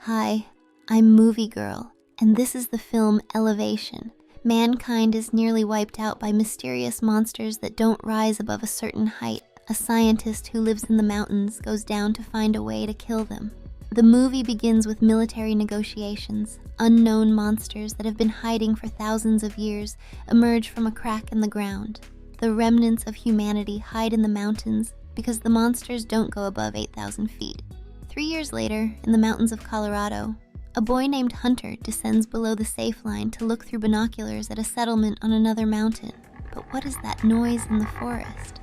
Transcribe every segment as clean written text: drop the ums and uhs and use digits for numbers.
Hi, I'm Movie Girl, and this is the film Elevation. Mankind is nearly wiped out by mysterious monsters that don't rise above a certain height. A scientist who lives in the mountains goes down to find a way to kill them. The movie begins with military negotiations. Unknown monsters that have been hiding for thousands of years emerge from a crack in the ground. The remnants of humanity hide in the mountains because the monsters don't go above 8,000 feet. 3 years later, in the mountains of Colorado, a boy named Hunter descends below the safe line to look through binoculars at a settlement on another mountain. But what is that noise in the forest?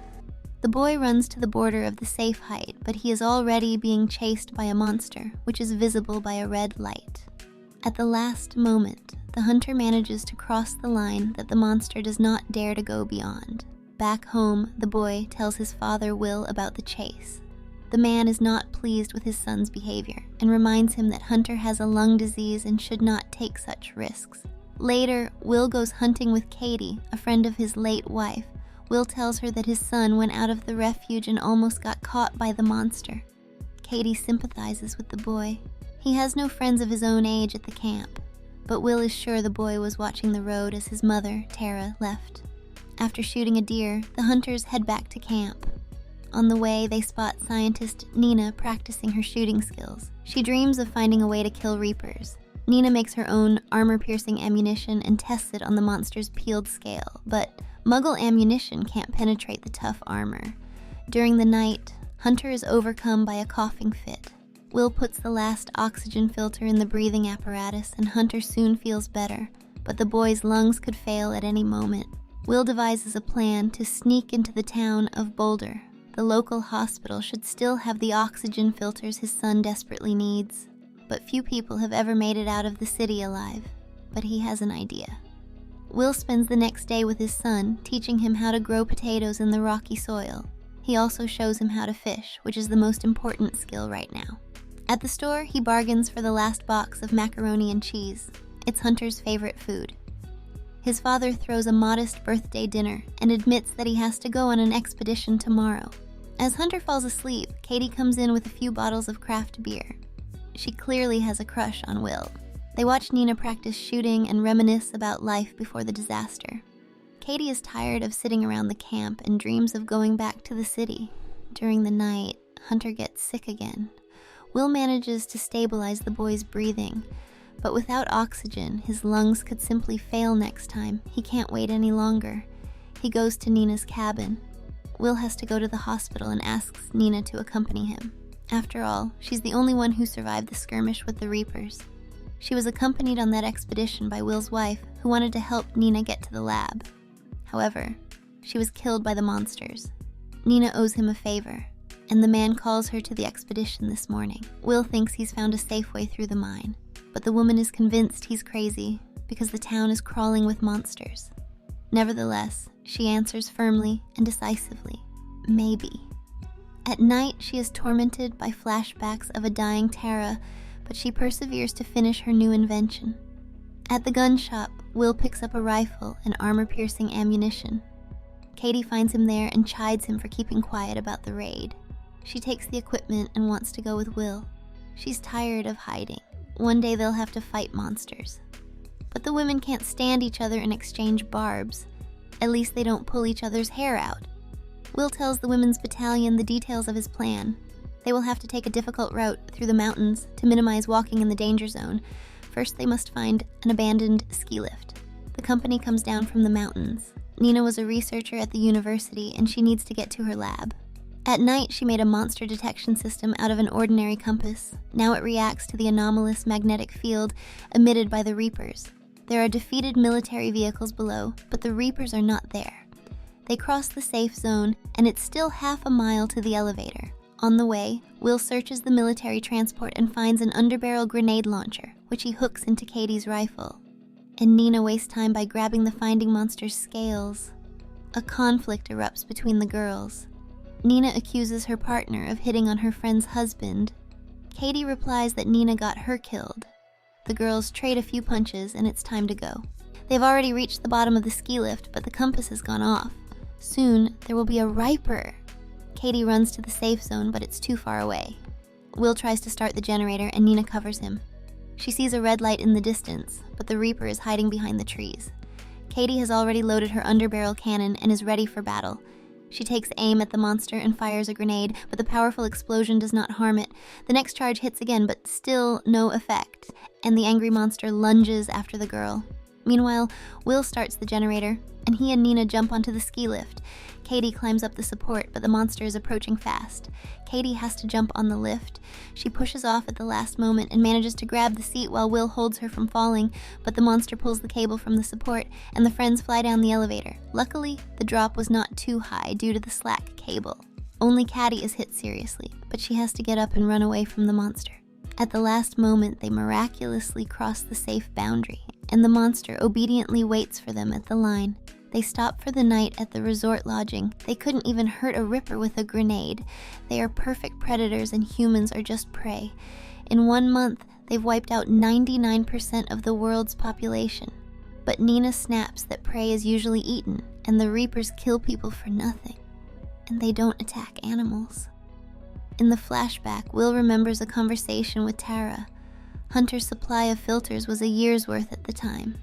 The boy runs to the border of the safe height, but he is already being chased by a monster, which is visible by a red light. At the last moment, the hunter manages to cross the line that the monster does not dare to go beyond. Back home, the boy tells his father, Will, about the chase. The man is not pleased with his son's behavior and reminds him that Hunter has a lung disease and should not take such risks. Later, Will goes hunting with Katie, a friend of his late wife. Will tells her that his son went out of the refuge and almost got caught by the monster. Katie sympathizes with the boy. He has no friends of his own age at the camp, but Will is sure the boy was watching the road as his mother, Tara, left. After shooting a deer, the hunters head back to camp. On the way, they spot scientist Nina practicing her shooting skills. She dreams of finding a way to kill reapers. Nina makes her own armor-piercing ammunition and tests it on the monster's peeled scale, but Muggle ammunition can't penetrate the tough armor. During the night, Hunter is overcome by a coughing fit. Will puts the last oxygen filter in the breathing apparatus, and Hunter soon feels better, but the boy's lungs could fail at any moment. Will devises a plan to sneak into the town of Boulder. The local hospital should still have the oxygen filters his son desperately needs, but few people have ever made it out of the city alive. But he has an idea. Will spends the next day with his son, teaching him how to grow potatoes in the rocky soil. He also shows him how to fish, which is the most important skill right now. At the store, he bargains for the last box of macaroni and cheese. It's Hunter's favorite food. His father throws a modest birthday dinner and admits that he has to go on an expedition tomorrow. As Hunter falls asleep, Katie comes in with a few bottles of craft beer. She clearly has a crush on Will. They watch Nina practice shooting and reminisce about life before the disaster. Katie is tired of sitting around the camp and dreams of going back to the city. During the night, Hunter gets sick again. Will manages to stabilize the boy's breathing, but without oxygen, his lungs could simply fail next time. He can't wait any longer. He goes to Nina's cabin. Will has to go to the hospital and asks Nina to accompany him. After all, she's the only one who survived the skirmish with the Reapers. She was accompanied on that expedition by Will's wife, who wanted to help Nina get to the lab. However, she was killed by the monsters. Nina owes him a favor, and the man calls her to the expedition this morning. Will thinks he's found a safe way through the mine, but the woman is convinced he's crazy because the town is crawling with monsters. Nevertheless, she answers firmly and decisively, maybe. At night, she is tormented by flashbacks of a dying Tara, but she perseveres to finish her new invention. At the gun shop, Will picks up a rifle and armor-piercing ammunition. Katie finds him there and chides him for keeping quiet about the raid. She takes the equipment and wants to go with Will. She's tired of hiding. One day they'll have to fight monsters. But the women can't stand each other and exchange barbs. At least they don't pull each other's hair out. Will tells the women's battalion the details of his plan. They will have to take a difficult route through the mountains to minimize walking in the danger zone. First, they must find an abandoned ski lift. The company comes down from the mountains. Nina was a researcher at the university, and she needs to get to her lab. At night, she made a monster detection system out of an ordinary compass. Now it reacts to the anomalous magnetic field emitted by the Reapers. There are defeated military vehicles below, but the Reapers are not there. They cross the safe zone, and it's still half a mile to the elevator. On the way, Will searches the military transport and finds an underbarrel grenade launcher, which he hooks into Katie's rifle. And Nina wastes time by grabbing the finding monster's scales. A conflict erupts between the girls. Nina accuses her partner of hitting on her friend's husband. Katie replies that Nina got her killed. The girls trade a few punches and it's time to go. They've already reached the bottom of the ski lift, but the compass has gone off. Soon, there will be a Riper. Katie runs to the safe zone, but it's too far away. Will tries to start the generator and Nina covers him. She sees a red light in the distance, but the Reaper is hiding behind the trees. Katie has already loaded her underbarrel cannon and is ready for battle. She takes aim at the monster and fires a grenade, but the powerful explosion does not harm it. The next charge hits again, but still no effect, and the angry monster lunges after the girl. Meanwhile, Will starts the generator, and he and Nina jump onto the ski lift. Katie climbs up the support, but the monster is approaching fast. Katie has to jump on the lift. She pushes off at the last moment and manages to grab the seat while Will holds her from falling, but the monster pulls the cable from the support, and the friends fly down the elevator. Luckily, the drop was not too high due to the slack cable. Only Caddy is hit seriously, but she has to get up and run away from the monster. At the last moment, they miraculously cross the safe boundary, and the monster obediently waits for them at the line. They stop for the night at the resort lodging. They couldn't even hurt a Ripper with a grenade. They are perfect predators and humans are just prey. In 1 month, they've wiped out 99% of the world's population. But Nina snaps that prey is usually eaten, and the Reapers kill people for nothing. And they don't attack animals. In the flashback, Will remembers a conversation with Tara. Hunter's supply of filters was a year's worth at the time.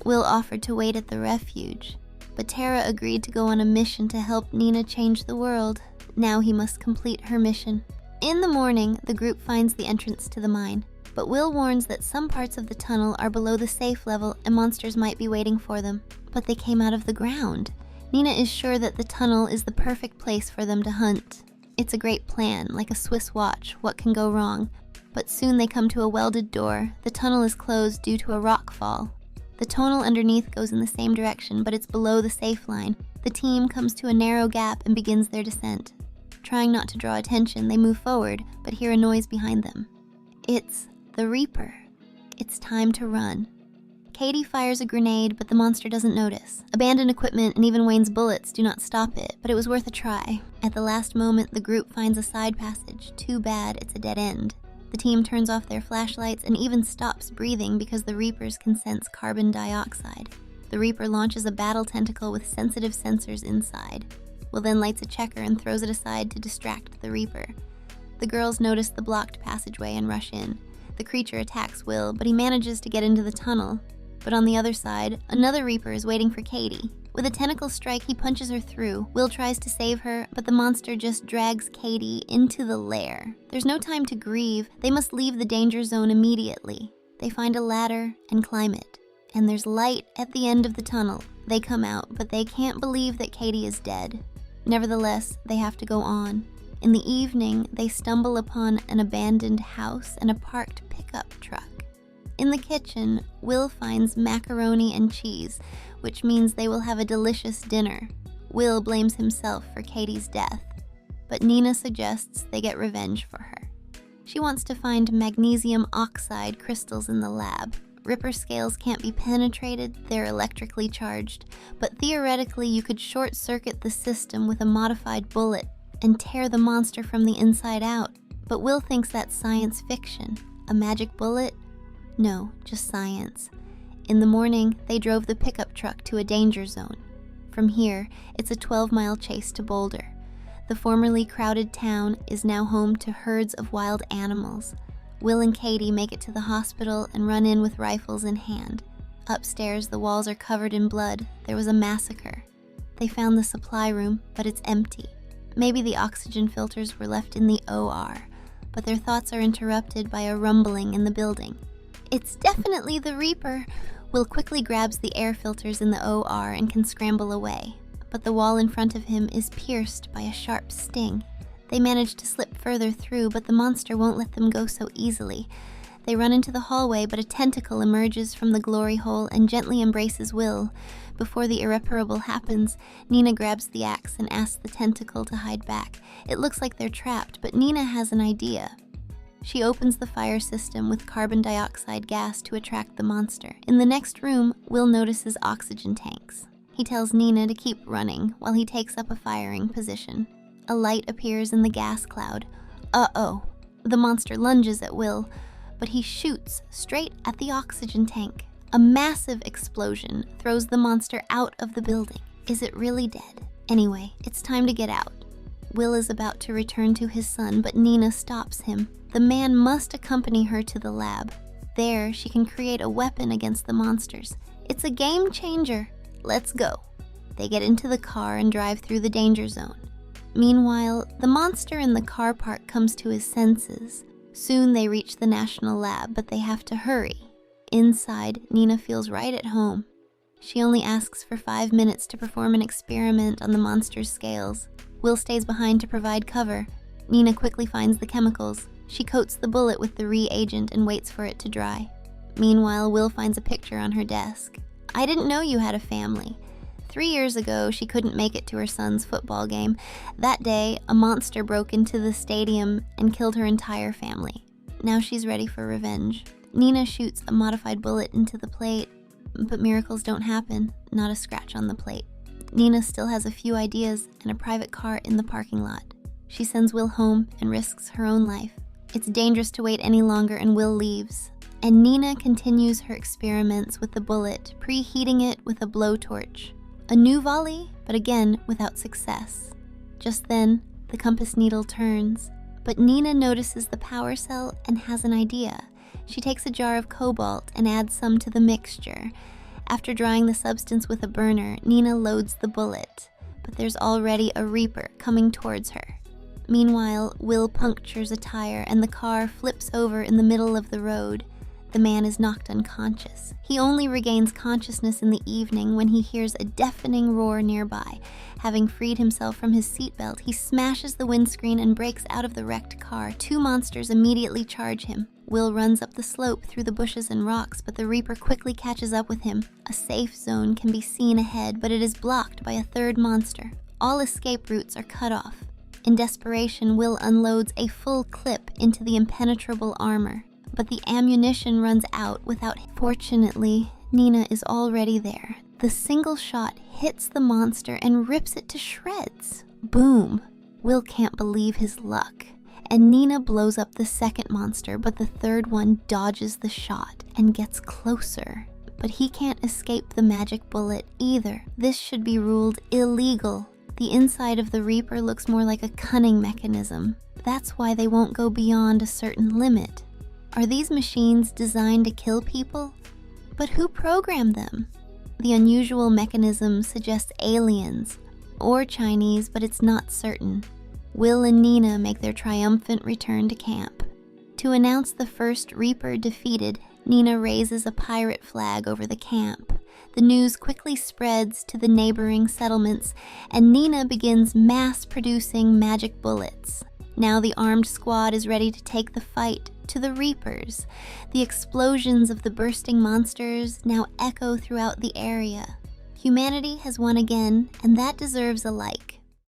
Will offered to wait at the refuge, but Tara agreed to go on a mission to help Nina change the world. Now he must complete her mission. In the morning, the group finds the entrance to the mine, but Will warns that some parts of the tunnel are below the safe level and monsters might be waiting for them. But they came out of the ground. Nina is sure that the tunnel is the perfect place for them to hunt. It's a great plan, like a Swiss watch. What can go wrong? But soon they come to a welded door. The tunnel is closed due to a rock fall. The tunnel underneath goes in the same direction, but it's below the safe line. The team comes to a narrow gap and begins their descent. Trying not to draw attention, they move forward, but hear a noise behind them. It's the Reaper. It's time to run. Katie fires a grenade, but the monster doesn't notice. Abandoned equipment and even Wayne's bullets do not stop it, but it was worth a try. At the last moment, the group finds a side passage. Too bad it's a dead end. The team turns off their flashlights and even stops breathing because the Reapers can sense carbon dioxide. The Reaper launches a battle tentacle with sensitive sensors inside. Will then lights a checker and throws it aside to distract the Reaper. The girls notice the blocked passageway and rush in. The creature attacks Will, but he manages to get into the tunnel. But on the other side, another Reaper is waiting for Katie. With a tentacle strike, he punches her through. Will tries to save her, but the monster just drags Katie into the lair. There's no time to grieve. They must leave the danger zone immediately. They find a ladder and climb it. And there's light at the end of the tunnel. They come out, but they can't believe that Katie is dead. Nevertheless, they have to go on. In the evening, they stumble upon an abandoned house and a parked pickup truck. In the kitchen, Will finds macaroni and cheese, which means they will have a delicious dinner. Will blames himself for Katie's death, but Nina suggests they get revenge for her. She wants to find magnesium oxide crystals in the lab. Ripper scales can't be penetrated, they're electrically charged, but theoretically you could short-circuit the system with a modified bullet and tear the monster from the inside out. But Will thinks that's science fiction. A magic bullet? No, just science. In the morning, they drove the pickup truck to a danger zone. From here, it's a 12-mile chase to Boulder. The formerly crowded town is now home to herds of wild animals. Will and Katie make it to the hospital and run in with rifles in hand. Upstairs, the walls are covered in blood. There was a massacre. They found the supply room, but it's empty. Maybe the oxygen filters were left in the OR, but their thoughts are interrupted by a rumbling in the building. It's definitely the Reaper. Will quickly grabs the air filters in the OR and can scramble away, but the wall in front of him is pierced by a sharp sting. They manage to slip further through, but the monster won't let them go so easily. They run into the hallway, but a tentacle emerges from the glory hole and gently embraces Will. Before the irreparable happens, Nina grabs the axe and asks the tentacle to hide back. It looks like they're trapped, but Nina has an idea. She opens the fire system with carbon dioxide gas to attract the monster. In the next room, Will notices oxygen tanks. He tells Nina to keep running while he takes up a firing position. A light appears in the gas cloud. Uh-oh. The monster lunges at Will, but he shoots straight at the oxygen tank. A massive explosion throws the monster out of the building. Is it really dead? Anyway, it's time to get out. Will is about to return to his son, but Nina stops him. The man must accompany her to the lab. There, she can create a weapon against the monsters. It's a game changer. Let's go. They get into the car and drive through the danger zone. Meanwhile, the monster in the car park comes to his senses. Soon they reach the national lab, but they have to hurry. Inside, Nina feels right at home. She only asks for 5 minutes to perform an experiment on the monster's scales. Will stays behind to provide cover. Nina quickly finds the chemicals. She coats the bullet with the reagent and waits for it to dry. Meanwhile, Will finds a picture on her desk. I didn't know you had a family. 3 years ago, she couldn't make it to her son's football game. That day, a monster broke into the stadium and killed her entire family. Now she's ready for revenge. Nina shoots a modified bullet into the plate, but miracles don't happen, not a scratch on the plate. Nina still has a few ideas and a private car in the parking lot. She sends Will home and risks her own life. It's dangerous to wait any longer and Will leaves. And Nina continues her experiments with the bullet, preheating it with a blowtorch. A new volley, but again without success. Just then, the compass needle turns, but Nina notices the power cell and has an idea. She takes a jar of cobalt and adds some to the mixture. After drying the substance with a burner, Nina loads the bullet, but there's already a Reaper coming towards her. Meanwhile, Will punctures a tire and the car flips over in the middle of the road. The man is knocked unconscious. He only regains consciousness in the evening when he hears a deafening roar nearby. Having freed himself from his seatbelt, he smashes the windscreen and breaks out of the wrecked car. 2 monsters immediately charge him. Will runs up the slope through the bushes and rocks, but the Reaper quickly catches up with him. A safe zone can be seen ahead, but it is blocked by a 3rd monster. All escape routes are cut off. In desperation, Will unloads a full clip into the impenetrable armor. But the ammunition runs out without. Fortunately, Nina is already there. The single shot hits the monster and rips it to shreds. Boom! Will can't believe his luck. And Nina blows up the 2nd monster, but the 3rd one dodges the shot and gets closer. But he can't escape the magic bullet either. This should be ruled illegal. The inside of the Reaper looks more like a cunning mechanism. That's why they won't go beyond a certain limit. Are these machines designed to kill people? But who programmed them? The unusual mechanism suggests aliens or Chinese, but it's not certain. Will and Nina make their triumphant return to camp. To announce the first Reaper defeated, Nina raises a pirate flag over the camp. The news quickly spreads to the neighboring settlements, and Nina begins mass-producing magic bullets. Now the armed squad is ready to take the fight to the Reapers. The explosions of the bursting monsters now echo throughout the area. Humanity has won again, and that deserves a like.